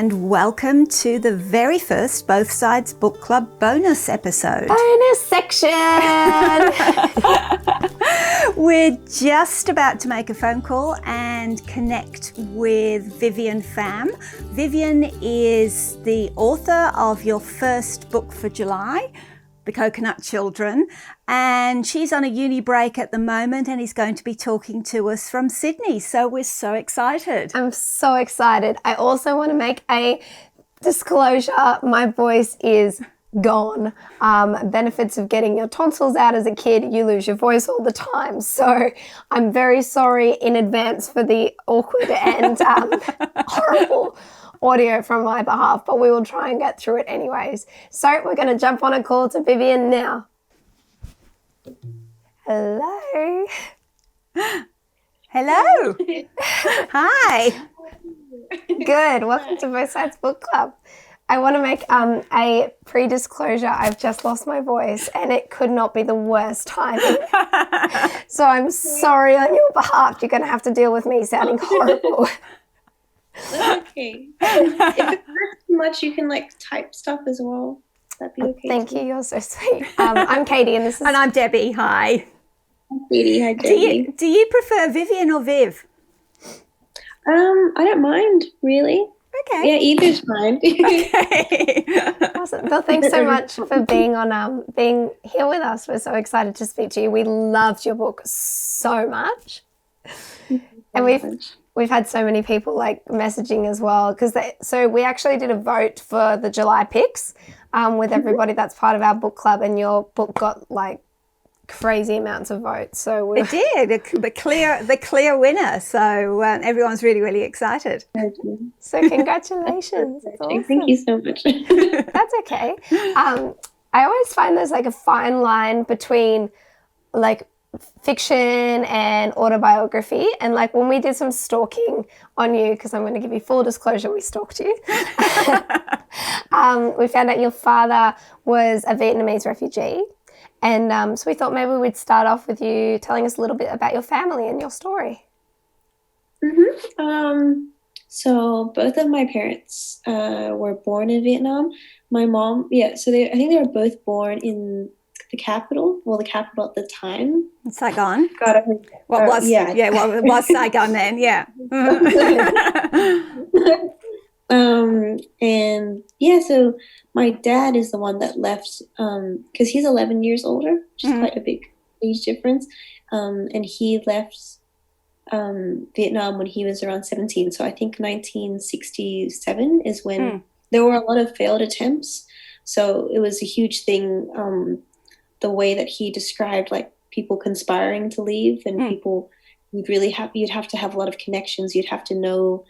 and welcome to the very first Both Sides Book Club bonus episode. Bonus section! We're just about to make a phone call and connect with Vivian Pham. Vivian is the author of your first book for July, The Coconut Children, and she's on a uni break at the moment and is going to be talking to us from Sydney. So we're so excited. I'm so excited. I also want to make a disclosure. My voice is gone. Benefits of getting your tonsils out as a kid, you lose your voice all the time. So I'm very sorry in advance for the awkward and horrible audio from my behalf, but we will try and get through it anyways. So we're going to jump on a call to Vivian now. Hello. Hello. Hi. Good. Welcome to Both Sides Book Club. I want to make a pre-disclosure. I've just lost my voice and it could not be the worst timing. So I'm sorry on your behalf. You're going to have to deal with me sounding horrible. That's okay. If it hurts too much, you can type stuff as well. That'd be okay. Thank you. You're so sweet. I'm Catie and this is... And I'm Debbie. Hi. Hi, Katie. Hi, Debbie. Do you prefer Vivian or Viv? I don't mind, really. Okay. Yeah, either's fine. Okay. Awesome. Well, thanks so much for being here with us. We're so excited to speak to you. We loved your book so much. And we've had so many people messaging as well so we actually did a vote for the July picks with everybody that's part of our book club, and your book got crazy amounts of votes. So it did, the clear winner. So everyone's really, really excited. So congratulations. Awesome. Thank you so much. That's okay. I always find there's a fine line between fiction and autobiography, and when we did some stalking on you, because I'm going to give you full disclosure, we stalked you. We found out your father was a Vietnamese refugee, and so we thought maybe we'd start off with you telling us a little bit about your family and your story. So both of my parents were born in Vietnam. My mom, I think they were both born in the capital at the time. Saigon. God, what was Saigon then? Yeah. So my dad is the one that left because he's 11 years older, which is quite a big age difference. And he left Vietnam when he was around 17. So I think 1967 is when there were a lot of failed attempts. So it was a huge thing. The way that he described people conspiring to leave, and people you'd have to have a lot of connections. You'd have to know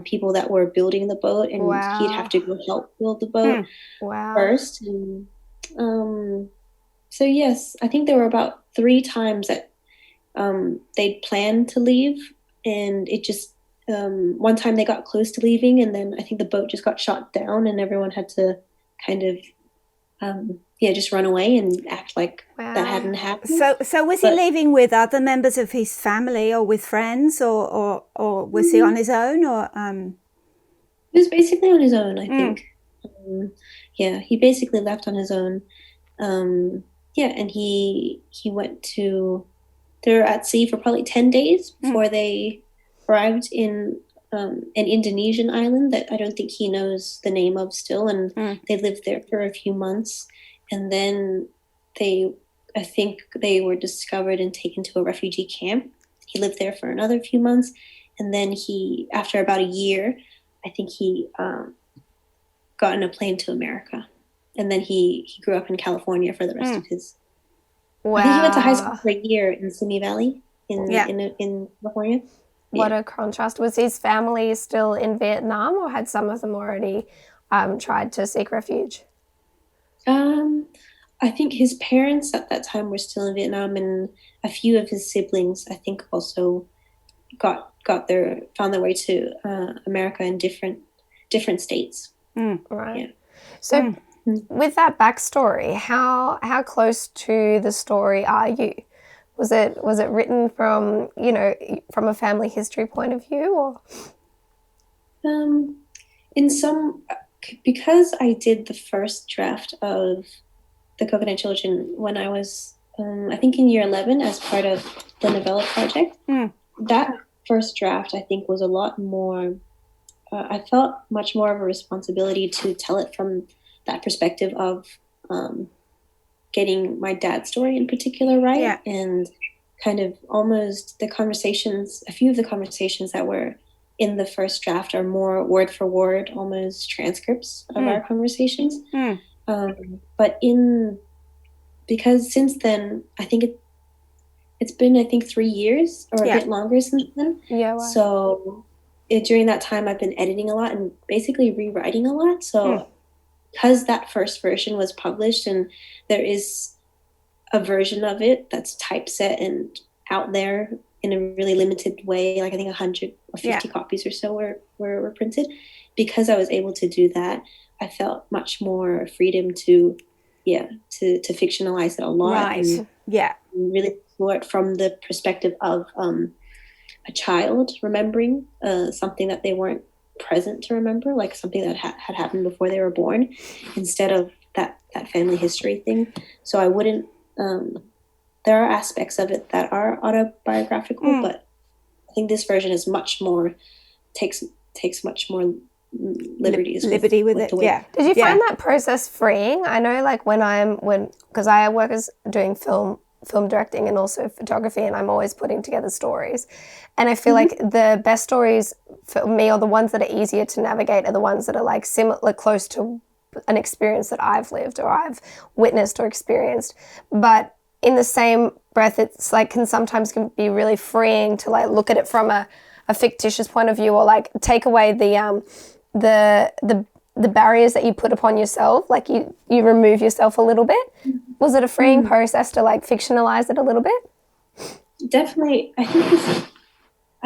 people that were building the boat, and he'd have to go help build the boat first. And so yes, I think there were about 3 times that they'd planned to leave, and it just one time they got close to leaving, and then I think the boat just got shot down, and everyone had to kind of just run away and act like that hadn't happened. So was he leaving with other members of his family or with friends, or was he on his own, or He was basically on his own, I think. He basically left on his own. And he went to... They were at sea for probably 10 days before they arrived in an Indonesian island that I don't think he knows the name of still, and they lived there for a few months. And then I think they were discovered and taken to a refugee camp. He lived there for another few months. And then after about a year, I think he got on a plane to America. And then he grew up in California for the rest of his... Wow. I think he went to high school for a year in Simi Valley in California. What a contrast. Was his family still in Vietnam, or had some of them already tried to seek refuge? I think his parents at that time were still in Vietnam, and a few of his siblings, I think, also found their way to America in different states. Right. Yeah. So with that backstory, how close to the story are you? Was it written from a family history point of view, or? in some, because I did the first draft of The Coconut Children when I was, I think in year 11 as part of the novella project, that first draft I think was a lot more, I felt much more of a responsibility to tell it from that perspective of getting my dad's story in particular right, and kind of almost the conversations, a few of the conversations that were in the first draft are more word for word, almost transcripts of our conversations. But because since then, I think it's been, I think 3 years or a bit longer since then. Yeah. Wow. So during that time, I've been editing a lot and basically rewriting a lot. So because that first version was published and there is a version of it that's typeset and out there in a really limited way, like I think 100 or 50 copies or so were printed. Because I was able to do that, I felt much more freedom to fictionalize it a lot, and really explore it from the perspective of a child remembering something that they weren't present to remember, like something that had happened before they were born, instead of that family history thing. So I wouldn't. There are aspects of it that are autobiographical, but I think this version is much more takes much more liberties with it. Did you find that process freeing? I know, like because I work as doing film directing and also photography, and I'm always putting together stories, and I feel like the best stories for me, or the ones that are easier to navigate, are the ones that are like similar, close to an experience that I've lived or I've witnessed or experienced. But in the same breath, it's like can sometimes be really freeing to like look at it from a fictitious point of view, or like take away the barriers that you put upon yourself, like you remove yourself a little bit. Was it a freeing process to like fictionalize it a little bit? Definitely. I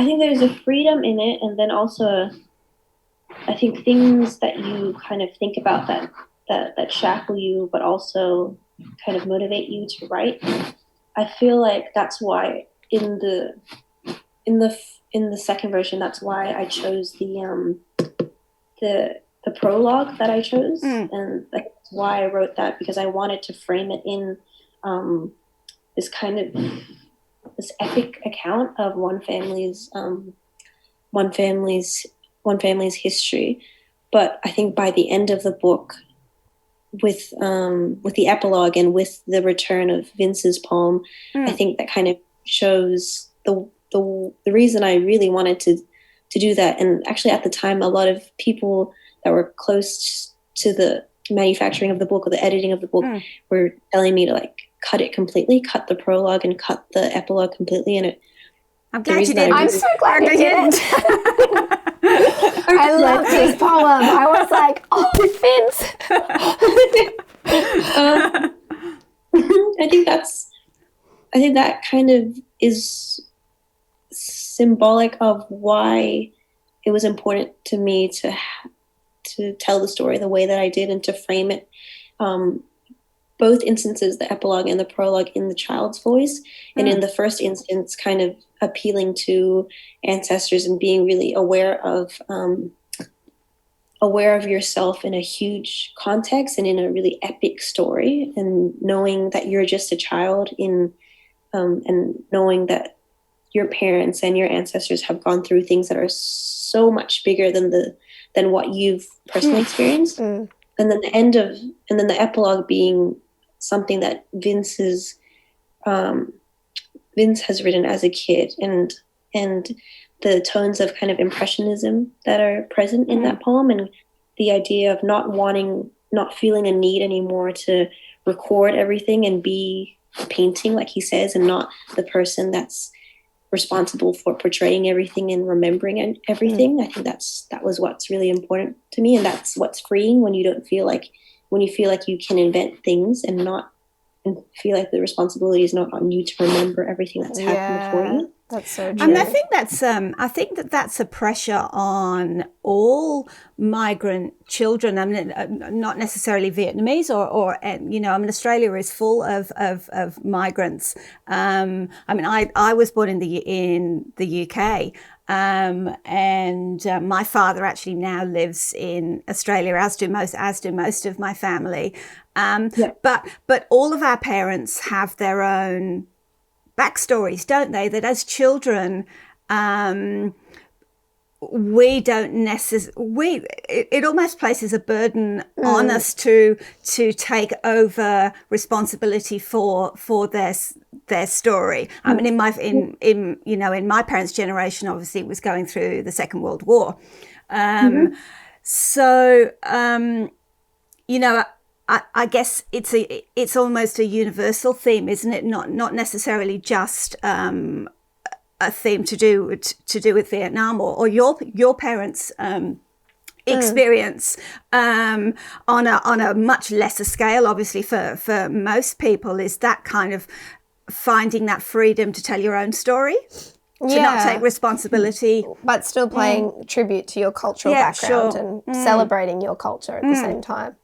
think there's a freedom in it, and then also I think things that you kind of think about that shackle you, but also kind of motivate you to write. I feel like that's why in the second version, that's why I chose the prologue that I chose, and that's why I wrote that, because I wanted to frame it in this kind of this epic account of one family's history. But I think by the end of the book, with the epilogue and with the return of Vince's poem, I think that kind of shows the reason I really wanted to do that. And actually at the time, a lot of people that were close to the manufacturing of the book or the editing of the book were telling me to like cut it completely, cut the prologue and cut the epilogue completely. And I'm glad you did. I'm so glad you did. I loved his poem. I was like, oh, Vince. I think that kind of is symbolic of why it was important to me to tell the story the way that I did and to frame it, both instances, the epilogue and the prologue, in the child's voice, and in the first instance kind of appealing to ancestors and being really aware of yourself in a huge context and in a really epic story, and knowing that you're just a child and knowing that your parents and your ancestors have gone through things that are so much bigger than what you've personally experienced. And then the epilogue being something that Vince has written as a kid, and the tones of kind of impressionism that are present in that poem, and the idea of not feeling a need anymore to record everything and be painting, like he says, and not the person that's responsible for portraying everything and remembering everything. I think that was what's really important to me, and that's what's freeing when you feel like you can invent things and feel like the responsibility is not on you to remember everything that's happened before you. That's so true. And I think that's a pressure on all migrant children. I mean, not necessarily Vietnamese or Australia is full of migrants. I mean, I was born in the UK. And my father actually now lives in Australia, as do most of my family. But all of our parents have their own backstories, don't they? That as children, we don't necessarily. It almost places a burden on us to take over responsibility for their story. I mean, in my parents' generation, obviously, it was going through the Second World War. So, I guess it's almost a universal theme, isn't it? Not necessarily just a theme to do with Vietnam or your parents' experience on a much lesser scale. Obviously, for most people, is that kind of finding that freedom to tell your own story. To not take responsibility. But still paying tribute to your cultural background and celebrating your culture at the same time.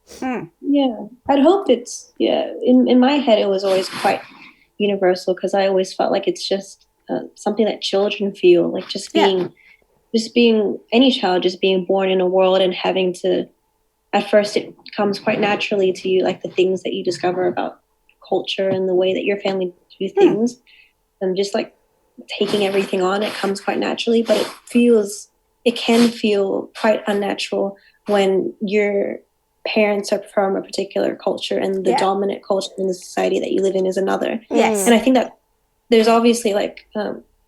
Yeah, I'd hope it's, in my head it was always quite universal, because I always felt like it's just something that children feel, like just being any child, just being born in a world and having to, at first it comes quite naturally to you, like the things that you discover about culture and the way that your family do things, and just like taking everything on, it comes quite naturally, but it can feel quite unnatural when your parents are from a particular culture and the dominant culture in the society that you live in is another. Yes. And I think that there's obviously like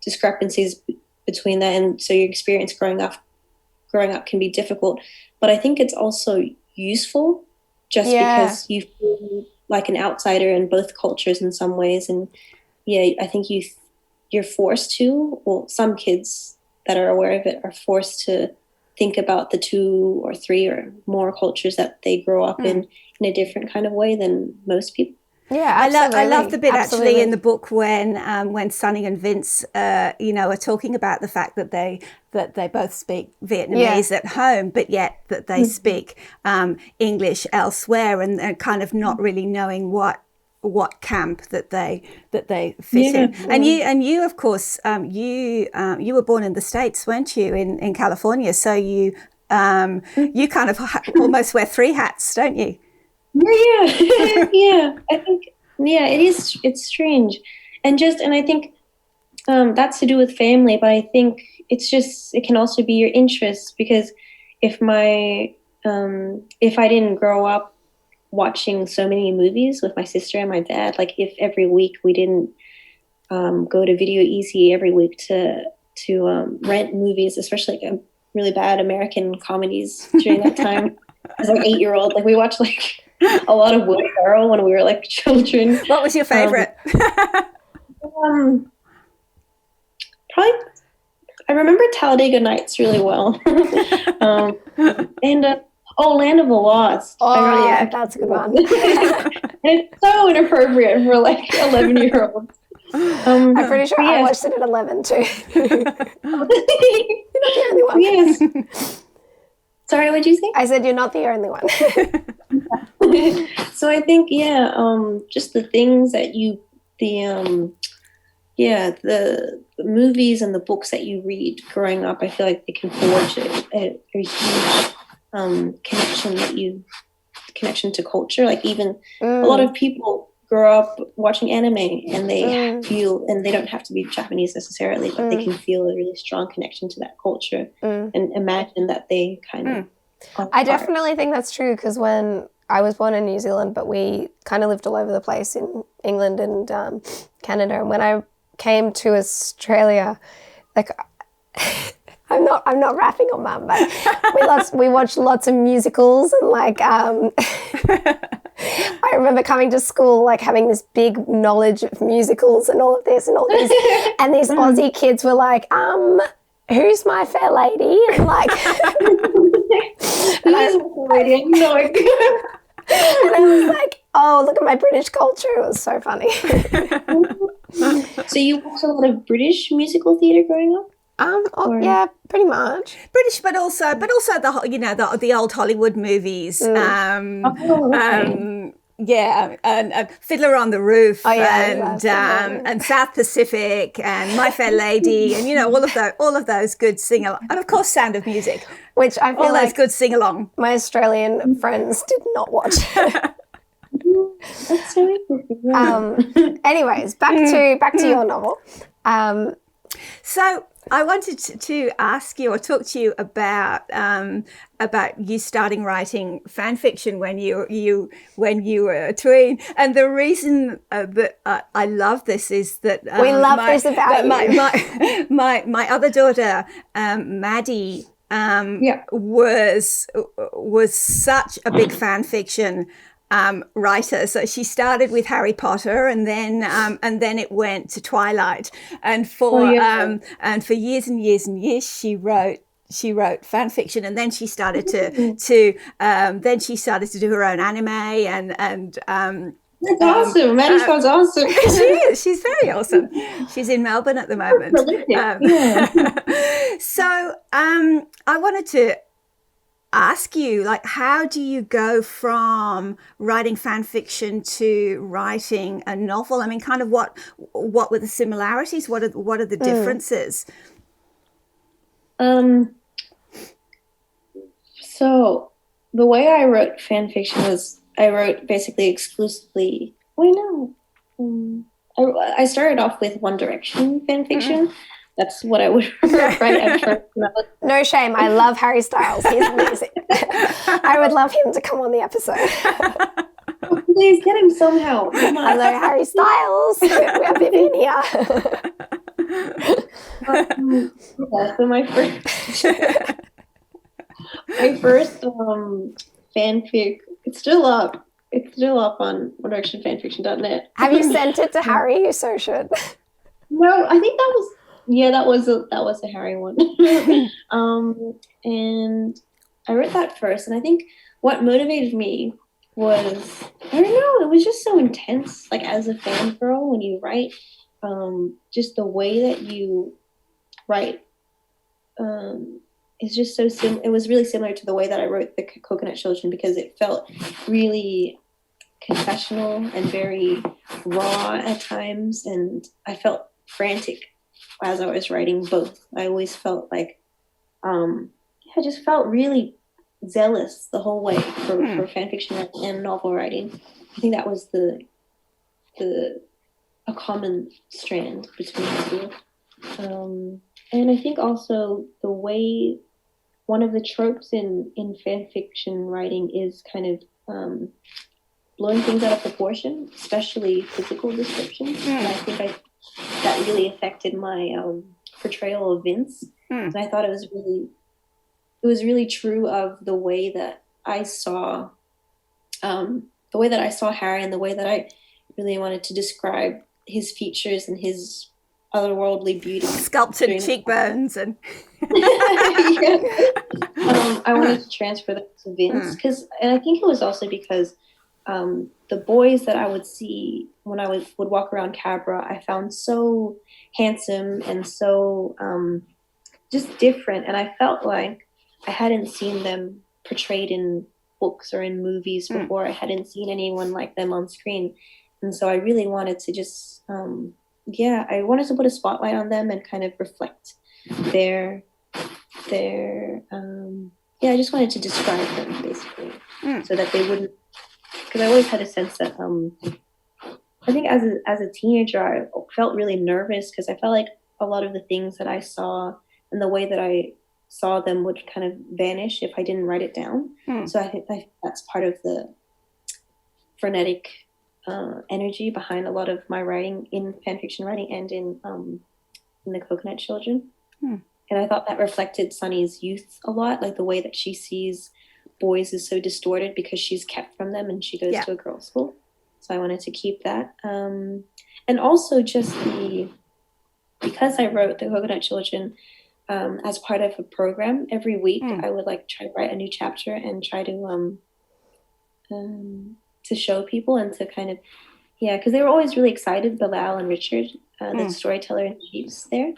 discrepancies between that, and so your experience growing up can be difficult, but I think it's also useful just because you feel like an outsider in both cultures in some ways. And I think you're forced to, well, some kids that are aware of it are forced to think about the 2 or 3 or more cultures that they grow up in a different kind of way than most people. Yeah, I love the bit actually in the book when Sonny and Vince, are talking about the fact that they both speak Vietnamese at home, but yet that they speak English elsewhere, and kind of not really knowing what camp that they fit in. And you of course you were born in the States, weren't you, in California, so you kind of almost wear 3 hats, don't you? Yeah. I think it's strange, and I think that's to do with family, but I think it can also be your interests, because if I didn't grow up watching so many movies with my sister and my dad, like if every week we didn't go to Video Easy every week to rent movies, especially like really bad American comedies during that time as an 8-year-old, like we watched like a lot of Will Ferrell when we were like children. What was your favorite? Probably, I remember Talladega Nights really well. And Land of the Lost. Oh, yeah, that's a good one. It's so inappropriate for like 11-year-olds. I'm pretty sure I watched it at 11 too. You're not the only one. Yes. Sorry, what did you say? I said you're not the only one. So I think, just the things that the movies and the books that you read growing up, I feel like they can forge a huge connection to culture. Like even a lot of people grow up watching anime, and they feel, and they don't have to be Japanese necessarily, but they can feel a really strong connection to that culture and imagine that they kind of I definitely think that's true, because when I was born in New Zealand, but we kind of lived all over the place in England and Canada, and when I came to Australia, like I'm not rapping on Mum, but we watched lots of musicals, and like I remember coming to school like having this big knowledge of musicals and all of this and all this, and these Aussie kids were like, who's my fair lady? And like and I was like, oh, look at my British culture. It was so funny. So you watched a lot of British musical theatre growing up? Or- Yeah, pretty much. British, but also the old Hollywood movies. Okay. Yeah, and Fiddler on the Roof, Yeah, and South Pacific, and My Fair Lady, and all of those good sing along, and of course Sound of Music, Which I feel all those like good sing along. my Australian friends did not watch. That's so interesting. Yeah. Anyways, back to your novel. So I wanted to ask you or talk to you about you starting writing fan fiction when you were a tween, and the reason that I love this is that We love this about you. My other daughter, Maddie, was such a big fan fiction writer. So she started with Harry Potter, and then it went to Twilight, and for years and years and years she wrote fan fiction, and then she started to do her own anime, and That's awesome. Maddie sounds awesome. She's very awesome. She's in Melbourne at the moment. So I wanted to ask you, like, how do you go from writing fan fiction to writing a novel? I mean, kind of what were the similarities? What are the differences? So the way I wrote fan fiction was I wrote basically exclusively. I started off with One Direction fan fiction. That's what I would write at first. No shame. I love Harry Styles. He's amazing. I would love him to come on the episode. Please get him somehow. Hello, Harry Styles. We have Vivian here. So my first fanfic. It's still up. It's still up on onedirectionfanfiction.net. Have you sent it to Harry? You so should. No, I think that was a Harry one. And I wrote that first, and I think what motivated me was, I don't know, it was just so intense. Like, as a fangirl, when you write, just the way that you write is just so it was really similar to the way that I wrote the Coconut Children, because it felt really confessional and very raw at times, and I felt frantic as I was writing both. I always felt like I just felt really zealous the whole way for fan fiction and novel writing. I think that was a common strand between the two. And I think also the way one of the tropes in fan fiction writing is kind of blowing things out of proportion, especially physical descriptions. And I think that really affected my portrayal of Vince. And I thought it was really true of the way that I saw Harry, and the way that I really wanted to describe his features and his otherworldly beauty, sculpted cheekbones, and I wanted to transfer that to Vince, and I think it was also because the boys that I would see when I would walk around Cabra, I found so handsome and so just different, and I felt like I hadn't seen them portrayed in books or in movies before. I hadn't seen anyone like them on screen, and so I really wanted to just I wanted to put a spotlight on them and kind of reflect their I just wanted to describe them basically, so that they wouldn't, because I always had a sense that I think as a teenager I felt really nervous, because I felt like a lot of the things that I saw and the way that I saw them would kind of vanish if I didn't write it down. So I think that's part of the frenetic energy behind a lot of my writing in fanfiction writing and in the Coconut Children. And I thought that reflected Sunny's youth a lot, like the way that she sees boys is so distorted because she's kept from them and she goes to a girls' school. So I wanted to keep that. And also just because I wrote the Coconut Children as part of a program every week, I would try to write a new chapter and try to show people and to kind of, because they were always really excited, Bilal and Richard, the storyteller in chiefs there.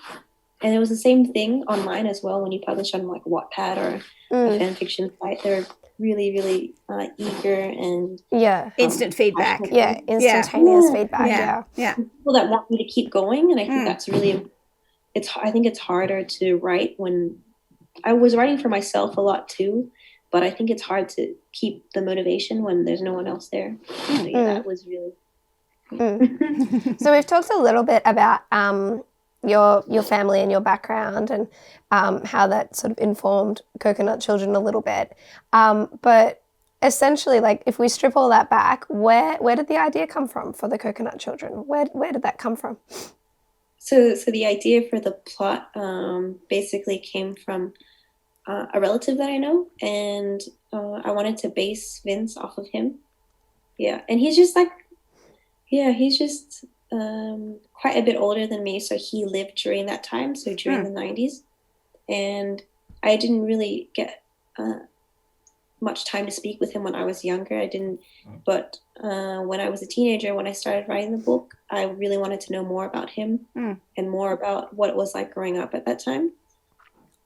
And it was the same thing online as well when you publish on like Wattpad or a fan fiction site. They're really, really eager and instant feedback. Instantaneous feedback. Yeah. People that want me to keep going, and I think that's really. I think it's harder to write when I was writing for myself a lot too, but I think it's hard to keep the motivation when there's no one else there. So that was really. So we've talked a little bit about your family and your background and how that sort of informed Coconut Children a little bit. But essentially, like if we strip all that back, where did the idea come from for the Coconut Children? Where did that come from? So the idea for the plot basically came from a relative that I know, and I wanted to base Vince off of him. Yeah, and he's just quite a bit older than me, so he lived during that time, so during the 90s, and I didn't really get much time to speak with him when I was younger. I didn't, but when I was a teenager, when I started writing the book, I really wanted to know more about him and more about what it was like growing up at that time.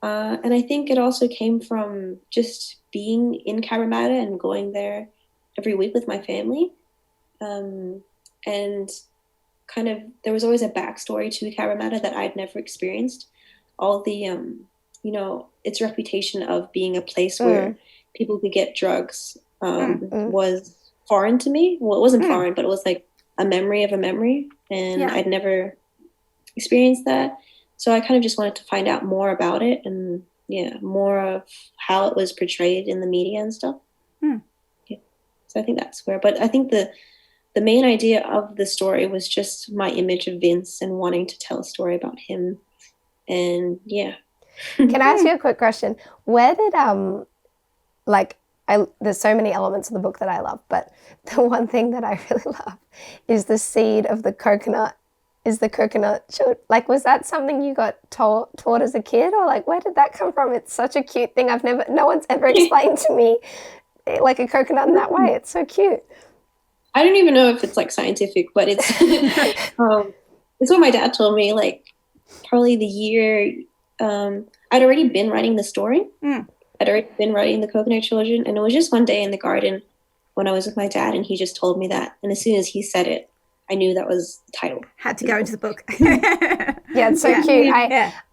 And I think it also came from just being in Cabramatta and going there every week with my family. And kind of, there was always a backstory to Cabramatta that I'd never experienced. All the, its reputation of being a place where people could get drugs was foreign to me. Well, it wasn't foreign, but it was like a memory of a memory. And I'd never experienced that. So I kind of just wanted to find out more about it and, more of how it was portrayed in the media and stuff. Yeah. So I think that's where, but I think the main idea of the story was just my image of Vince and wanting to tell a story about him. And Can I ask you a quick question? Where did there's so many elements of the book that I love, but the one thing that I really love is the seed of the coconut. Is the coconut like, was that something you got taught as a kid, or like where did that come from? It's such a cute thing. No one's ever explained to me like a coconut in that way. It's so cute. I don't even know if it's like scientific, but it's it's what my dad told me, like probably the year I'd already been writing the story. I'd already been writing the Coconut Children, and it was just one day in the garden when I was with my dad, and he just told me that. And as soon as he said it, I knew that was the title. Had to go into the book. Yeah, it's so cute.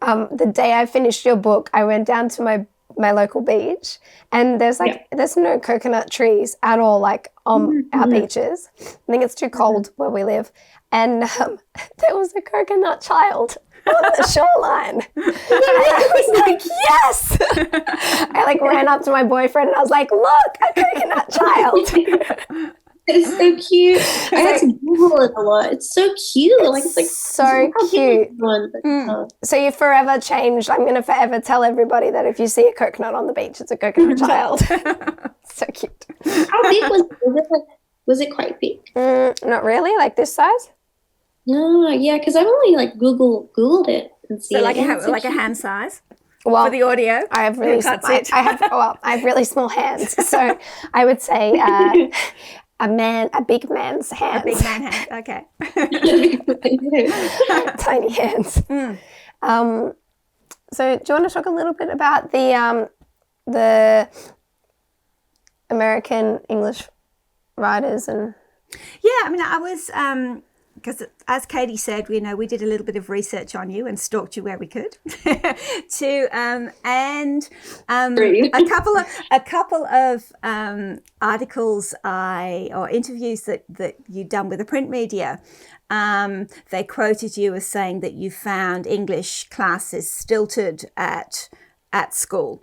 The day I finished your book, I went down to my local beach, and there's no coconut trees at all, like on our beaches. I think it's too cold where we live. And there was a coconut child on the shoreline. I was like, yes! I ran up to my boyfriend and I was like, look, a coconut child. It's so cute. I had to Google it a lot. It's so cute. It's so cute. So you forever changed. I'm going to forever tell everybody that if you see a coconut on the beach, it's a coconut child. So cute. How big was it? Was it quite big? Not really, like this size. No, because I've only Googled it and seen so it. like a hand size. Well, for the audio, I have really I have really small hands, so I would say a big man's hands. A big man hand. Okay. Tiny hands. So do you want to talk a little bit about the American English writers and? Yeah, I mean, I was because as Catie said, we did a little bit of research on you and stalked you where we could, a couple of articles or interviews that you'd done with the print media. They quoted you as saying that you found English classes stilted at school.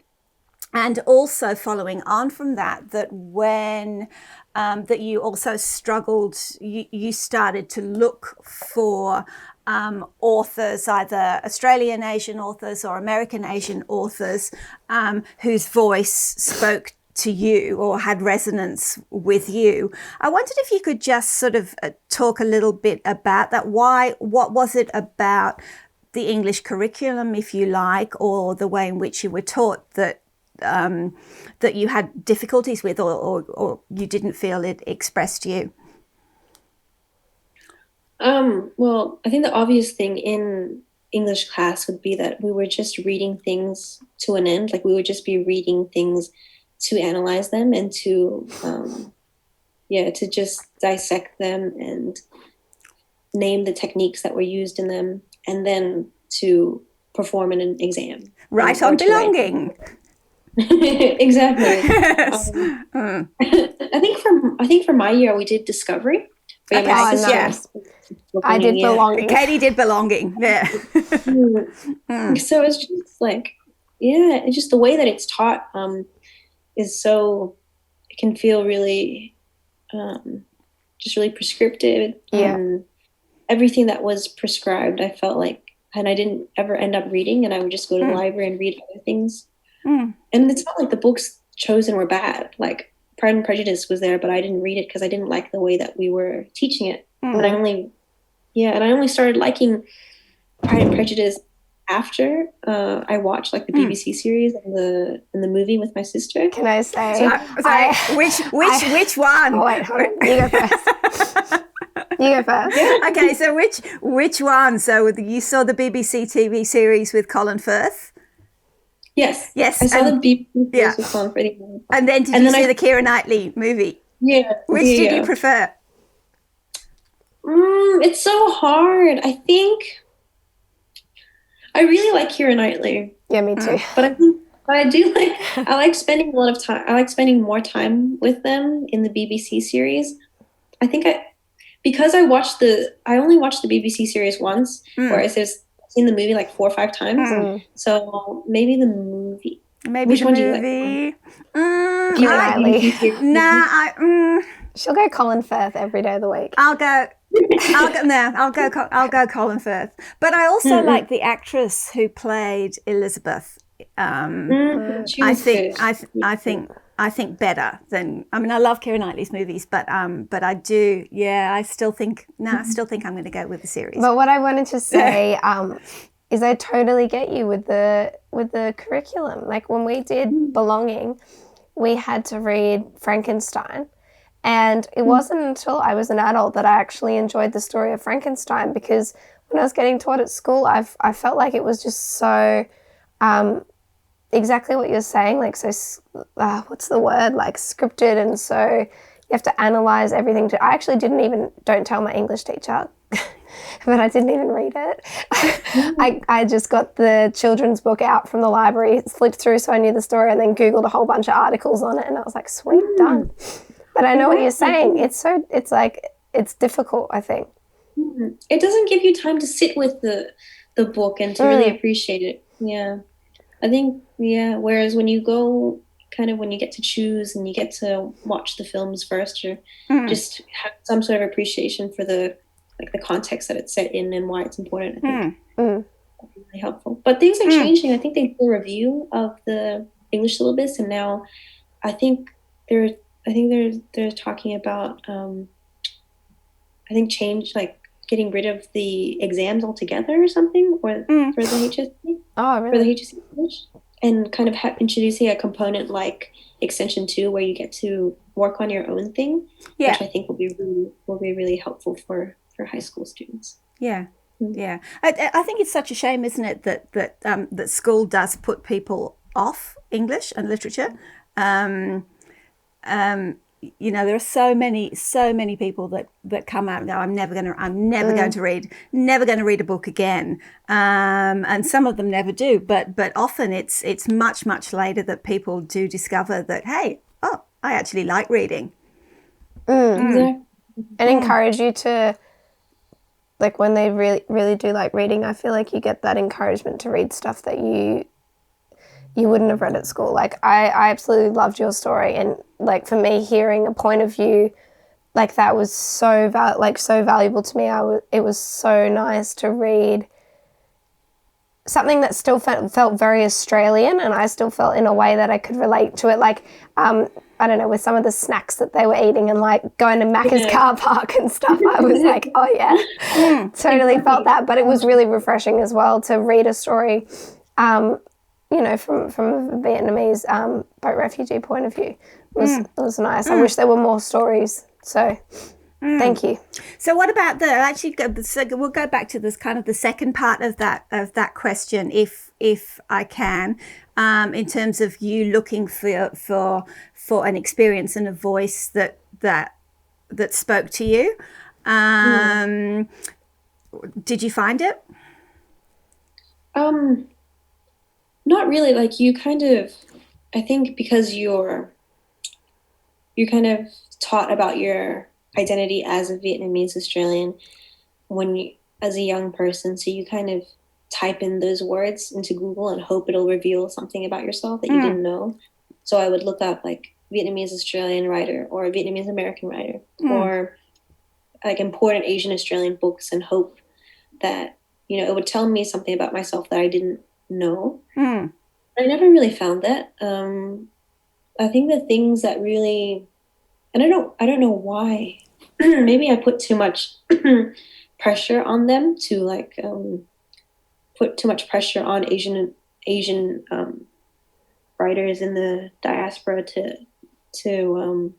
And also following on from that when that you also struggled, you started to look for authors, either Australian Asian authors or American Asian authors, whose voice spoke to you or had resonance with you. I wondered if you could just sort of talk a little bit about that. What was it about the English curriculum, if you like, or the way in which you were taught that you had difficulties with, or you didn't feel it expressed you? Well, I think the obvious thing in English class would be that we were just reading things to an end. Like we would just be reading things to analyze them and to, to just dissect them and name the techniques that were used in them, and then to perform in an exam. Right on belonging. Exactly. I think for my year we did discovery. But Okay, my sister yes. I did belonging. Catie did belonging. Yeah. So it's just like, it's just the way that it's taught is so, it can feel really just really prescriptive. Everything that was prescribed, I felt like, and I didn't ever end up reading, and I would just go to the library and read other things. And it's not like the books chosen were bad. Like Pride and Prejudice was there, but I didn't read it because I didn't like the way that we were teaching it. And I only started liking Pride and Prejudice after I watched like the BBC series and the movie with my sister. Can I say? Which one? Oh, wait, hold on. You go first. You go first. Okay, so which one? So you saw the BBC TV series with Colin Firth? Yes. I saw the BBC series with Colin Firth. And then did you see the Keira Knightley movie? Yeah. Which did you prefer? It's so hard. I think I really like Keira Knightley. Yeah, me too. But I like spending a lot of time. I like spending more time with them in the BBC series. I think because I only watched the BBC series once, whereas I've seen the movie like 4 or 5 times. So maybe the movie. Which one do you like? She'll go Colin Firth every day of the week. I'll go Colin Firth. But I also like the actress who played Elizabeth. I think better than. I mean, I love Keira Knightley's movies, but I do. Yeah, I still think I'm going to go with the series. But what I wanted to say is I totally get you with the curriculum. Like when we did belonging, we had to read Frankenstein. And it wasn't until I was an adult that I actually enjoyed the story of Frankenstein, because when I was getting taught at school, I felt like it was just so exactly what you're saying, like so, what's the word, like scripted, and so you have to analyze everything. I actually don't tell my English teacher, but I didn't even read it. I just got the children's book out from the library, flipped through so I knew the story, and then Googled a whole bunch of articles on it, and I was like, sweet, done. But I know what you're saying. It's difficult, I think. It doesn't give you time to sit with the book and to really appreciate it. Yeah. I think, whereas when you go, kind of when you get to choose and you get to watch the films first, or just have some sort of appreciation for the context that it's set in and why it's important, I think that's really helpful. But things are changing. I think they did a review of the English syllabus, and now I think they're talking about change, like getting rid of the exams altogether or something, or for the HSC. Oh, really? For the HSC English, and kind of introducing a component like Extension 2 where you get to work on your own thing, which I think will be really helpful for high school students. Yeah. Yeah. I think it's such a shame, isn't it, that school does put people off English and literature. There are so many people that come out and go, I'm never going to read a book again. And some of them never do, but often it's much later that people do discover that, hey, I actually like reading. And encourage you to, like, when they really do like reading, I feel like you get that encouragement to read stuff that you wouldn't have read at school. Like I absolutely loved your story, and like for me, hearing a point of view like that was so valuable to me. It was so nice to read something that still felt very Australian, and I still felt in a way that I could relate to it. Like I don't know, with some of the snacks that they were eating and like going to Macca's car park and stuff, I was like, oh yeah, totally felt that. But it was really refreshing as well to read a story from a Vietnamese boat refugee point of view. It was nice. I wish there were more stories. So, Thank you. So what about we'll go back to this kind of the second part of that question, if I can, in terms of you looking for an experience and a voice that spoke to you. Did you find it? Not really. Like you kind of, I think because you're kind of taught about your identity as a Vietnamese Australian as a young person. So you kind of type in those words into Google and hope it'll reveal something about yourself that you didn't know. So I would look up like Vietnamese Australian writer or Vietnamese American writer or like important Asian Australian books and hope that, it would tell me something about myself that I didn't know. I never really found that. I think the things that really, and I don't know why, maybe I put too much pressure on them to like put too much pressure on Asian writers in the diaspora to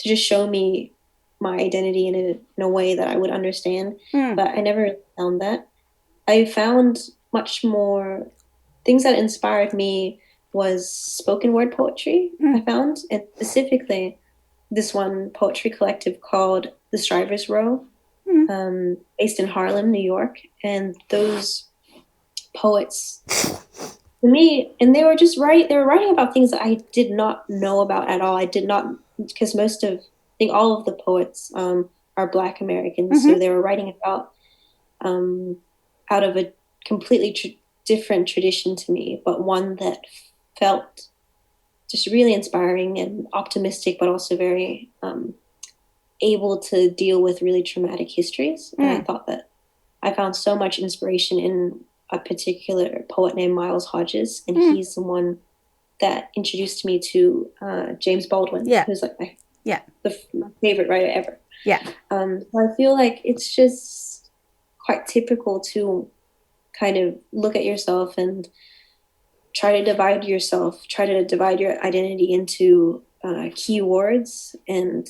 just show me my identity in a way that I would understand. But I never really found that. I found much more things that inspired me was spoken word poetry. I found, and specifically this one poetry collective called The Strivers' Row, based in Harlem, New York. And those poets, to me, and they were writing about things that I did not know about at all. I did not, because I think all of the poets are Black Americans. So they were writing about, out of a completely different tradition to me, but one that felt just really inspiring and optimistic, but also very able to deal with really traumatic histories. And I thought that I found so much inspiration in a particular poet named Miles Hodges, and he's the one that introduced me to James Baldwin, who's like my favorite writer ever. So I feel like it's just quite typical to kind of look at yourself and try to divide your identity into keywords and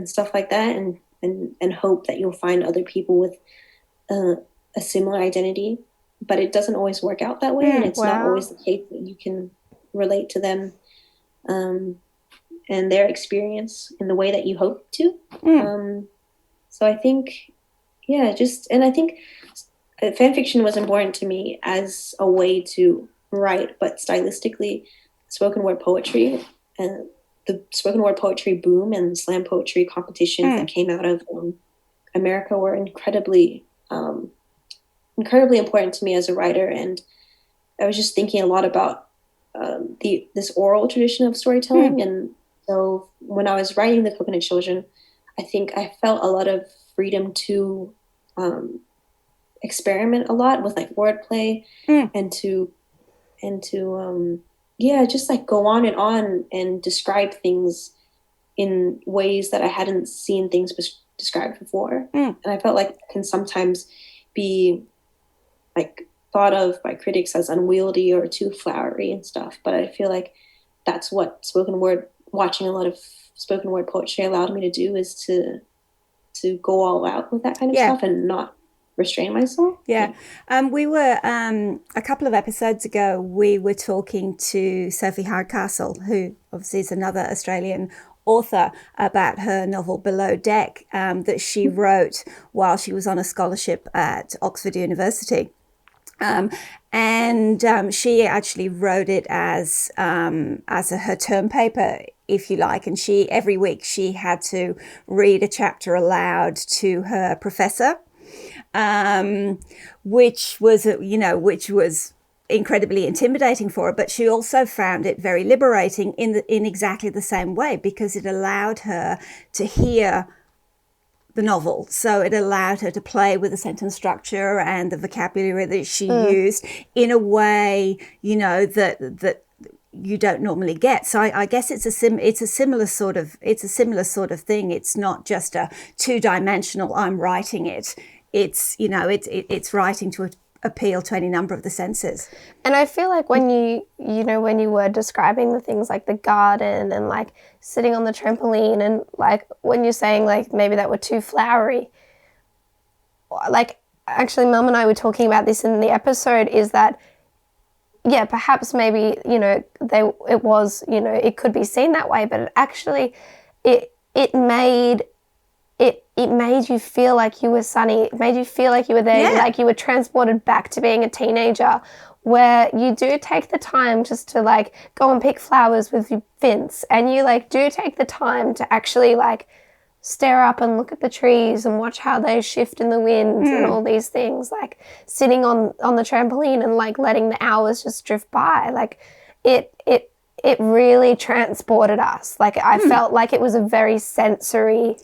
stuff like that, and hope that you'll find other people with a similar identity. But it doesn't always work out that way, and it's not always the case that you can relate to them and their experience in the way that you hope to. So I think, and I think fan fiction was important to me as a way to write, but stylistically, spoken word poetry and the spoken word poetry boom and slam poetry competitions that came out of America were incredibly important to me as a writer. And I was just thinking a lot about this oral tradition of storytelling. And so when I was writing The Coconut Children, I think I felt a lot of freedom to experiment a lot with like wordplay and to just like go on and describe things in ways that I hadn't seen things described before. And I felt like it can sometimes be like thought of by critics as unwieldy or too flowery and stuff. But I feel like that's what watching a lot of spoken word poetry allowed me to do, is to go all out with that kind of stuff and not restrain myself. We were a couple of episodes ago, we were talking to Sophie Hardcastle, who obviously is another Australian author, about her novel Below Deck that she wrote while she was on a scholarship at Oxford University. And she actually wrote it as her term paper, if you like, and every week she had to read a chapter aloud to her professor, which was incredibly intimidating for her, but she also found it very liberating in exactly the same way, because it allowed her to hear the novel. So it allowed her to play with the sentence structure and the vocabulary that she used in a way, that you don't normally get. So I guess it's a similar sort of thing. It's not just a two-dimensional, I'm writing it. It's, it's writing to appeal to any number of the senses. And I feel like when when you were describing the things like the garden and like sitting on the trampoline and like when you're saying like maybe that were too flowery, like actually Mum and I were talking about this in the episode, is that yeah, perhaps maybe, it could be seen that way, but it made you feel like you were Sunny. It made you feel like you were there, like you were transported back to being a teenager, where you do take the time just to like go and pick flowers with Vince, and you like do take the time to actually like stare up and look at the trees and watch how they shift in the wind and all these things, like sitting on the trampoline and like letting the hours just drift by. Like it really transported us. Like I felt like it was a very sensory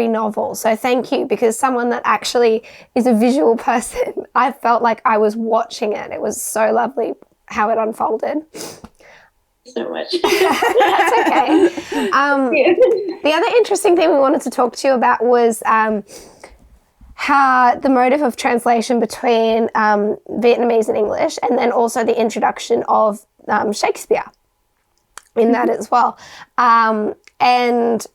novel. So thank you, because someone that actually is a visual person, I felt like I was watching it. It was so lovely how it unfolded. So much. That's okay. The other interesting thing we wanted to talk to you about was how the motive of translation between Vietnamese and English, and then also the introduction of Shakespeare in that as well, and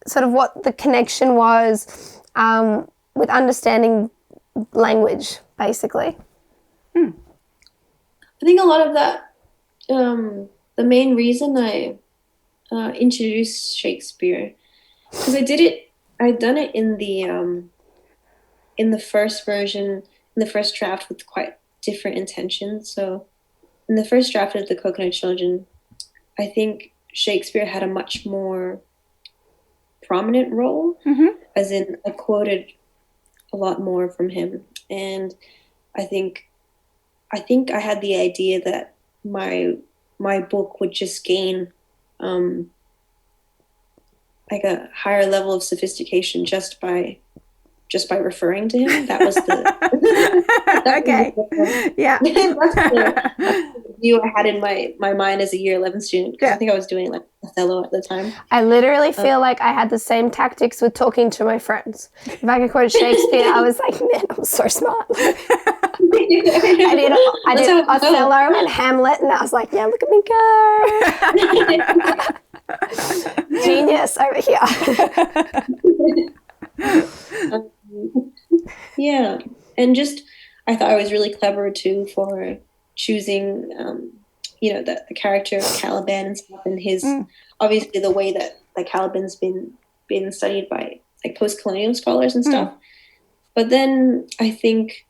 sort of what the connection was with understanding language, basically. I think a lot of that, the main reason I introduced Shakespeare, because I'd done it in the first version, in the first draft, with quite different intentions. So in the first draft of The Coconut Children, I think Shakespeare had a much more prominent role, as in I quoted a lot more from him. And I think I had the idea that my book would just gain like a higher level of sophistication just by referring to him. That was the that's the view I had in my mind as a year 11 student, because I think I was doing like Othello at the time. I literally feel like I had the same tactics with talking to my friends. If I could quote Shakespeare, I was like, man, I'm so smart. I did Othello and Hamlet, and I was like, yeah, look at me go. Genius over here. Yeah, and just I thought I was really clever too for choosing, the character of Caliban and stuff, and his obviously the way that like Caliban's been studied by like post-colonial scholars and stuff. But then I think,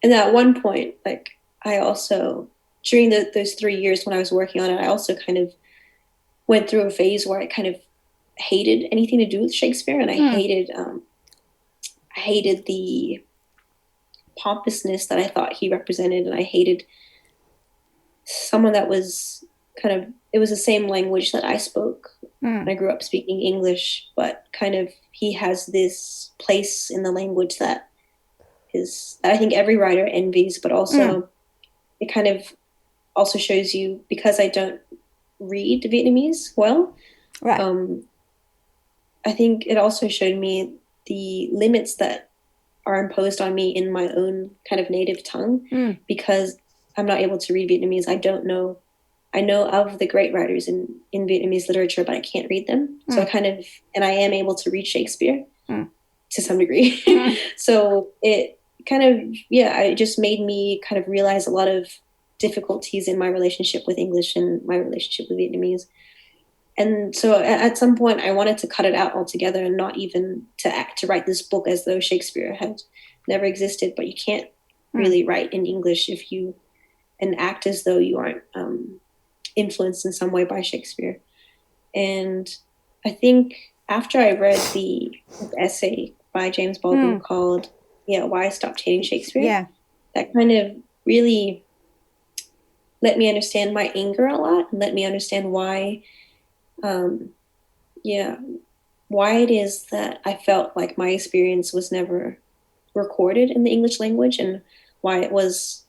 and at one point, like I also during those 3 years when I was working on it, I also kind of went through a phase where I kind of hated anything to do with Shakespeare, and I hated the pompousness that I thought he represented, and I hated someone that was it was the same language that I spoke. I grew up speaking English, but kind of he has this place in the language that I think every writer envies, but also it kind of also shows you, because I don't read Vietnamese well, right. I think it also showed me the limits that are imposed on me in my own kind of native tongue, because I'm not able to read Vietnamese. I know of the great writers in Vietnamese literature, but I can't read them. So and I am able to read Shakespeare to some degree. So it kind of, it just made me kind of realize a lot of difficulties in my relationship with English and my relationship with Vietnamese. And so at some point I wanted to cut it out altogether and not even to write this book as though Shakespeare had never existed. But you can't really write in English and act as though you aren't influenced in some way by Shakespeare. And I think after I read the essay by James Baldwin called Why I Stopped Hating Shakespeare, that kind of really let me understand my anger a lot, and let me understand why it is that I felt like my experience was never recorded in the English language, and why it was,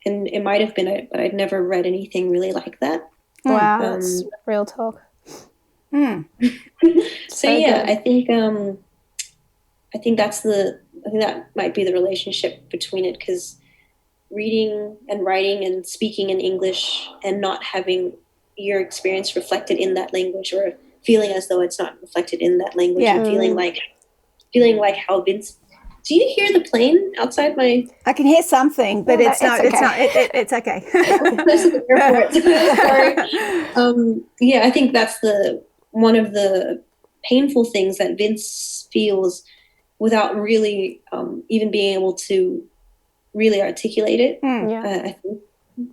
and it might have been it, but I'd never read anything really like that. Wow, that's real talk. So yeah, I think I think that might be the relationship between it, because reading and writing and speaking in English and not having your experience reflected in that language, or feeling as though it's not reflected in that language, and feeling like how Vince. Do you hear the plane outside my? I can hear something, but it's not. It's okay. Sorry. Yeah, I think that's one of the painful things that Vince feels without really even being able to really articulate it. I think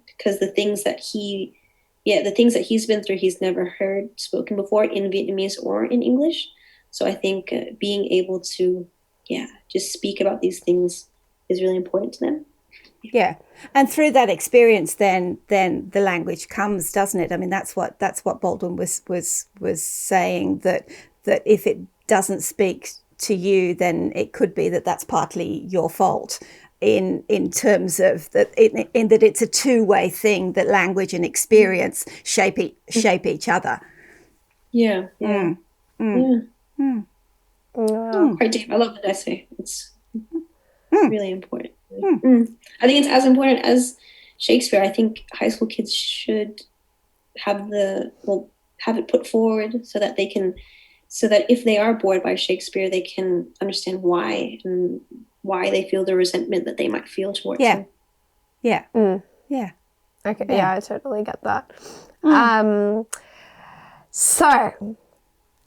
because the things that he's been through, he's never heard spoken before in Vietnamese or in English. So I think being able to, just speak about these things is really important to them. Yeah, and through that experience, then the language comes, doesn't it? I mean, that's what Baldwin was saying, that if it doesn't speak to you, then it could be that's partly your fault. In terms of that, in that it's a two-way thing, that language and experience shape each other. Yeah. Quite deep. I love that essay. It's really important. I think it's as important as Shakespeare. I think high school kids should have it put forward so that if they are bored by Shakespeare, they can understand why, and why they feel the resentment that they might feel towards him. Yeah. Okay. Yeah, I totally get that. So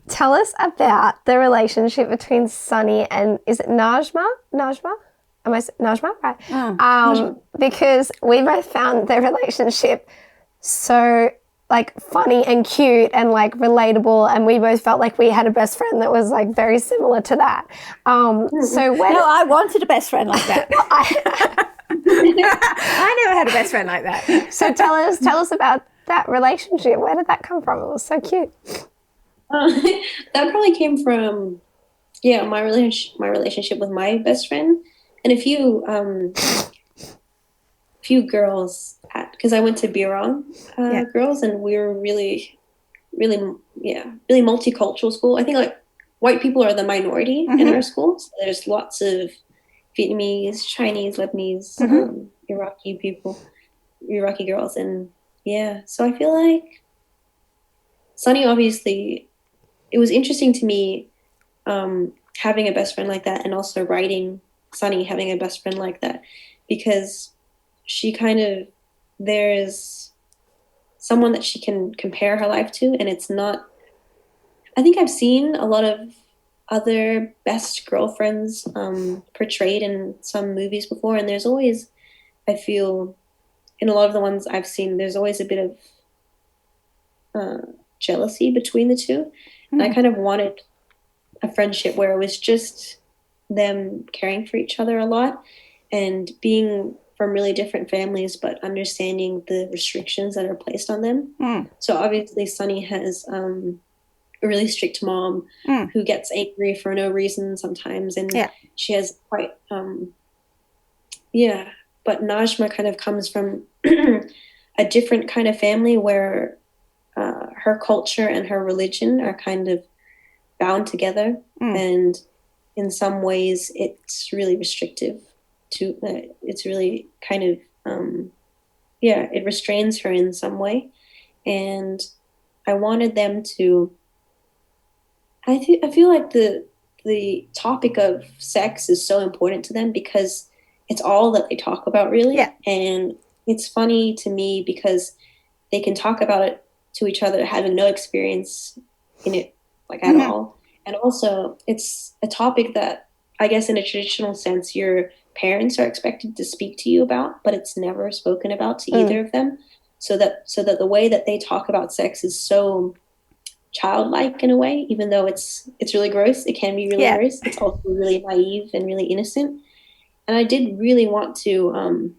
tell us about the relationship between Sunny and, is it Najma? Am I Najma? Right. Because we both found their relationship so like funny and cute and like relatable, and we both felt like we had a best friend that was like very similar to that. So when I wanted a best friend like that. I never had a best friend like that. So tell us about that relationship. Where did that come from? It was so cute. That probably came from my relationship with my best friend, and a few girls because I went to Birong girls, and we were really multicultural school. I think like white people are the minority in our school, so there's lots of Vietnamese, Chinese, Lebanese, Iraqi girls, and so I feel like Sunny, obviously, it was interesting to me having a best friend like that, and also writing Sunny having a best friend like that, because she there's someone that she can compare her life to, and it's not, I think I've seen a lot of other best girlfriends portrayed in some movies before, and there's always, I feel, in a lot of the ones I've seen, there's always a bit of jealousy between the two. And I kind of wanted a friendship where it was just them caring for each other a lot, and being from really different families, but understanding the restrictions that are placed on them. So obviously Sunny has a really strict mom who gets angry for no reason sometimes, and she has quite but Najma kind of comes from a different kind of family where her culture and her religion are kind of bound together, and in some ways it's really restrictive to it's really kind of it restrains her in some way. And I wanted them to, I feel like the topic of sex is so important to them, because it's all that they talk about, really. And it's funny to me because they can talk about it to each other having no experience in it, like at all. And also it's a topic that, I guess in a traditional sense, your parents are expected to speak to you about, but it's never spoken about to either of them. So that the way that they talk about sex is so childlike in a way, even though it's really gross. It can be really gross. It's also really naive and really innocent. And I did really want to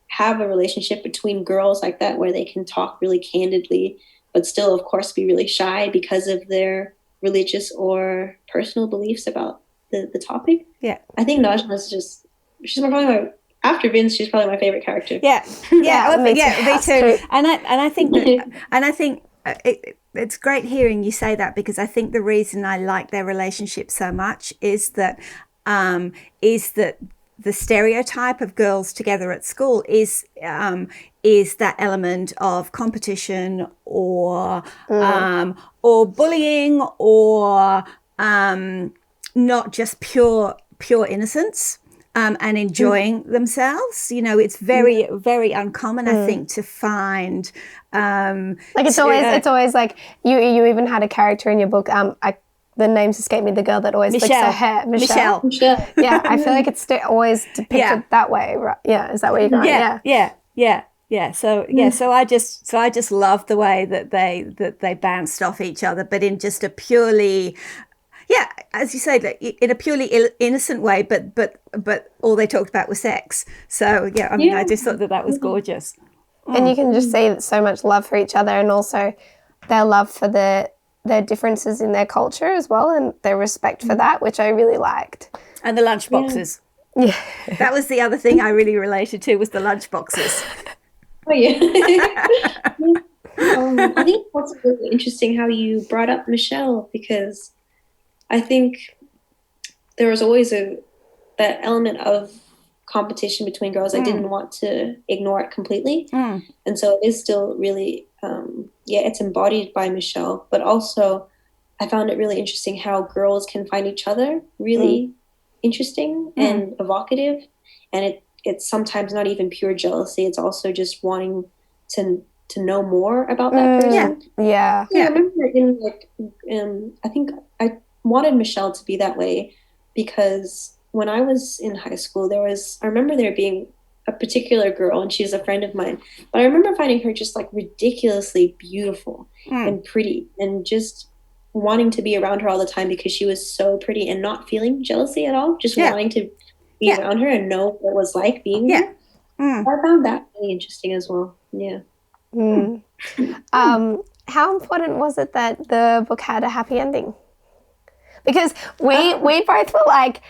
have a relationship between girls like that, where they can talk really candidly, but still, of course, be really shy because of their religious or personal beliefs about the topic. I think Najma's she's probably after Vince, she's probably my favorite character. Me too. And I think it's great hearing you say that, because I think the reason I like their relationship so much is that the stereotype of girls together at school is that element of competition or bullying or not just pure innocence. And enjoying themselves, it's very, very uncommon, I think, to find. It's always like you even had a character in your book. The names escape me. The girl that always flicks her hair, Michelle. Yeah, I feel like it's always depicted that way. Right? Yeah, is that where you're going? Yeah. So I just love the way that they bounced off each other, but in just a purely. Yeah, as you say, in a purely innocent way, but all they talked about was sex. So yeah, I mean, I just thought that was gorgeous. And you can just see so much love for each other, and also their love for their differences in their culture as well, and their respect for that, which I really liked. And the lunch boxes. Yeah, that was the other thing I really related to, was the lunch boxes. Oh yeah. I think it's also really interesting how you brought up Michelle, because I think there was always that element of competition between girls. I didn't want to ignore it completely. And so it is still really, it's embodied by Michelle. But also I found it really interesting how girls can find each other really interesting and evocative. And it's sometimes not even pure jealousy. It's also just wanting to know more about that person. Yeah. I remember I think I wanted Michelle to be that way, because when I was in high school, I remember there being a particular girl, and she's a friend of mine, but I remember finding her just like ridiculously beautiful and pretty, and just wanting to be around her all the time because she was so pretty, and not feeling jealousy at all, just wanting to be around her and know what it was like being there. I found that really interesting as well. How important was it that the book had a happy ending? Because we both were like,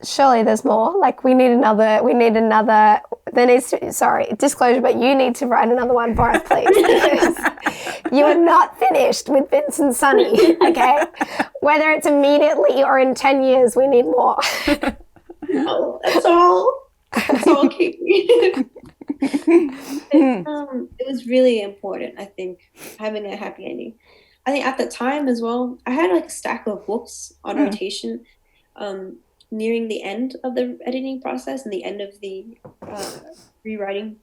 surely there's more. Like, we need another. There needs to, sorry, disclosure, but you need to write another one for us, please. Because you are not finished with Vince and Sunny, okay? Whether it's immediately or in 10 years, we need more. No, that's all. That's all, Katie. It was really important, I think, having a happy ending. I think at the time as well, I had like a stack of books on rotation, nearing the end of the editing process and the end of the rewriting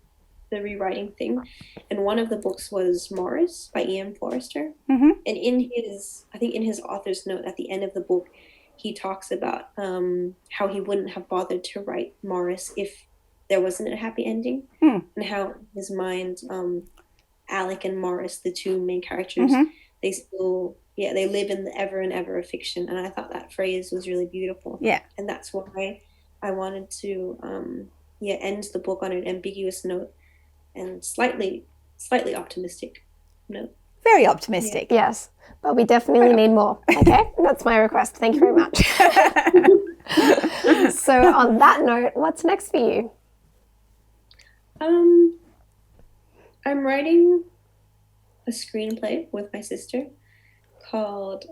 thing. And one of the books was Morris by E.M. Forrester. And in his author's note at the end of the book, he talks about how he wouldn't have bothered to write Morris if there wasn't a happy ending, and how in his mind, Alec and Morris, the two main characters, they still, they live in the ever and ever of fiction. And I thought that phrase was really beautiful. Yeah. And that's why I wanted to, end the book on an ambiguous note and slightly optimistic note. Very optimistic. Yeah. Yes. But we definitely need more. Okay. That's my request. Thank you very much. So on that note, what's next for you? I'm writing a screenplay with my sister called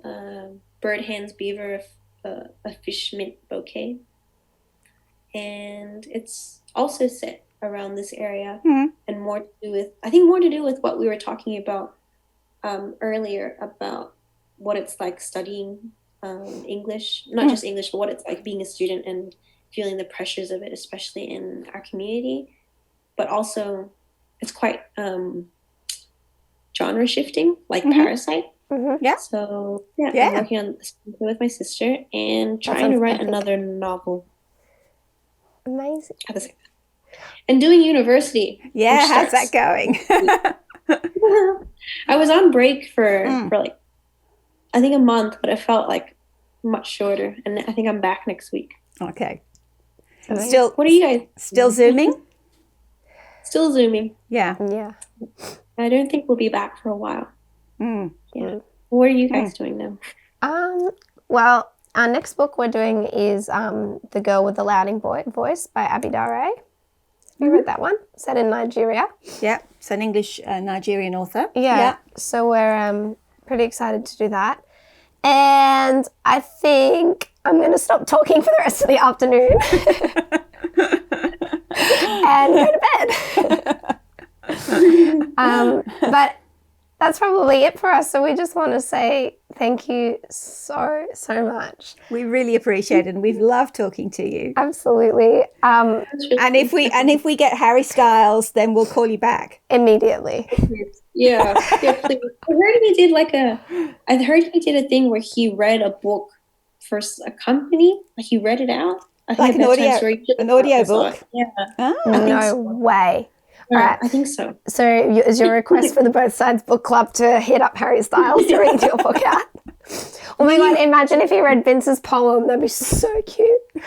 Bird Hands Beaver, a Fish Mint Bouquet. And it's also set around this area and more to do with what we were talking about earlier, about what it's like studying English, not just English, but what it's like being a student and feeling the pressures of it, especially in our community. But also it's quite genre shifting, like Parasite. Yeah. So I'm working on this with my sister and trying to write another novel. Amazing. At the same time. And doing university. Yeah, how's that going? I was on break for like, I think a month, but it felt like much shorter. And I think I'm back next week. Okay. Still, what are you guys? Still Zooming? Still Zooming. Yeah. I don't think we'll be back for a while. Yeah. What are you guys doing now? Well, our next book we're doing is The Girl with the Louding Voice by Abby Dare. you read that one? Set in Nigeria. Yeah, it's an English Nigerian author. Yeah. So we're pretty excited to do that. And I think I'm going to stop talking for the rest of the afternoon and go to bed. But that's probably it for us. So we just want to say thank you so much. We really appreciate it, and we've loved talking to you. Absolutely. And if we get Harry Styles, then we'll call you back Immediately. Yeah, please. I heard he did a thing where he read a book for a company. Like he read it out. Like an audio book. Yeah. Oh. No way. Yeah, All right. I think so. So is your request for the Both Sides Book Club to hit up Harry Styles to read your book out? Oh my God, imagine if he read Vince's poem. That'd be so cute. You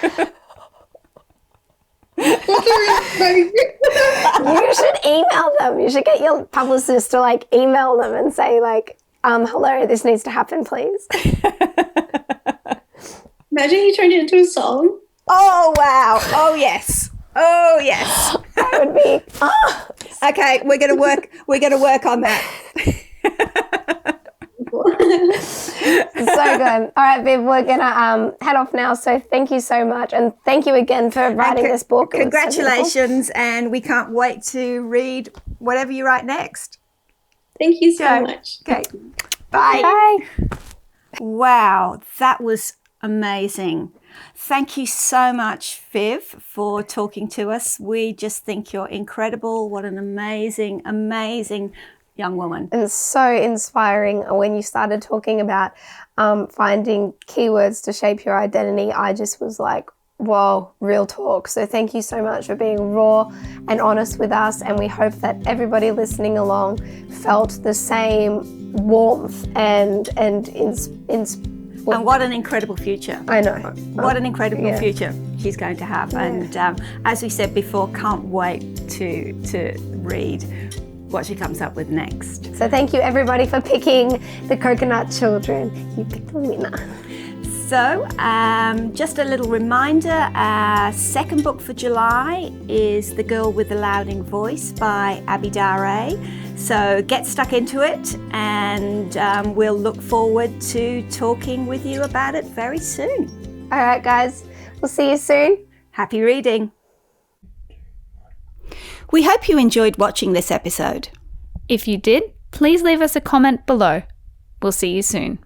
should email them. You should get your publicist to like email them and say like, hello, this needs to happen, please. Imagine he turned it into a song. Oh, wow. Oh, yes. Oh, yes. That would be... Oh. Okay, we're going to work on that. So good. All right, Viv, we're going to head off now. So thank you so much. And thank you again for writing this book. Congratulations. And we can't wait to read whatever you write next. Thank you so much. Okay. Bye. Bye. Wow, that was amazing. Thank you so much, Viv, for talking to us. We just think you're incredible. What an amazing, amazing young woman. And so inspiring. When you started talking about finding keywords to shape your identity, I just was like, whoa, real talk. So thank you so much for being raw and honest with us. And we hope that everybody listening along felt the same warmth and and what an incredible future. I know. What an incredible future she's going to have. Yeah. And as we said before, can't wait to read what she comes up with next. So thank you everybody for picking The Coconut Children. You picked the winner. So just a little reminder, our second book for July is The Girl with the Louding Voice by Abby Dare. So get stuck into it, and we'll look forward to talking with you about it very soon. All right, guys. We'll see you soon. Happy reading. We hope you enjoyed watching this episode. If you did, please leave us a comment below. We'll see you soon.